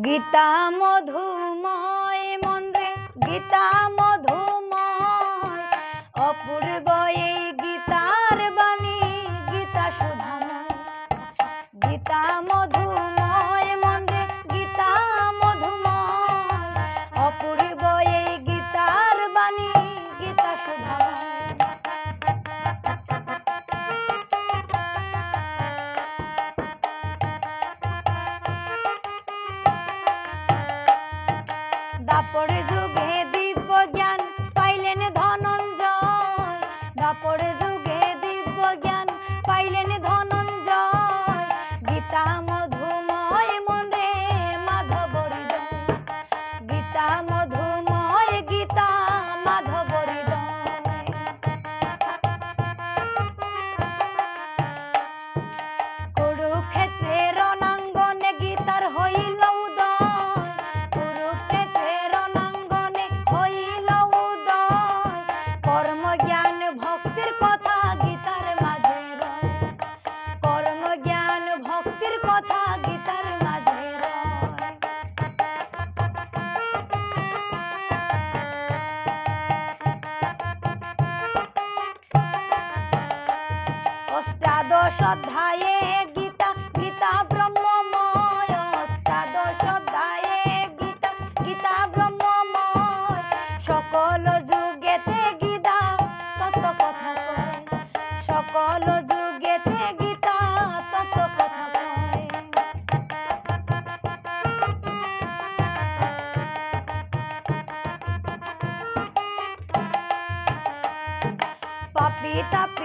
গীতা মধুময় মন্দ্রে গীতা মধুময় অপূর্ব এই গীতার বাণী গীতা সুধাময়। গীতা মধুময় মন্দ্রে গীতা মধুময় অপূর্ব এই গীতার বাণী গীতা সুধাময়। দাপর যুগে দিব্য জ্ঞান পাইলেন ধনঞ্জয়। দাপর যুগে দিব্য জ্ঞান পাইলেন ধনঞ্জয়। গীতা মধুময় মন্দ্রে মাধব হৃদয়। গীতা মধুময় গীতা মাধব হৃদয়। কুরুক্ষেত্রের রণাঙ্গনে গীতার হইল উদয়। কুরুক্ষেত্রের রণাঙ্গনে হইল উদয়। কর্মজ্ঞান ভক্তির কথা গীতার মাঝে রয়। কর্মজ্ঞান ভক্তির কথা গীতার মাঝে রয়। অষ্টাদশ অধ্যায়ে গীতা গীতা ব্রহ্মময়। অষ্টাদশ অধ্যায়ে গীতা গীতা ব্রহ্মময়। সকল যুগেতে গীতা তত্ত্ব কথা কয়। সকল যুগেতে গীতা তত্ত্ব কথা কয়। পাপী তাপী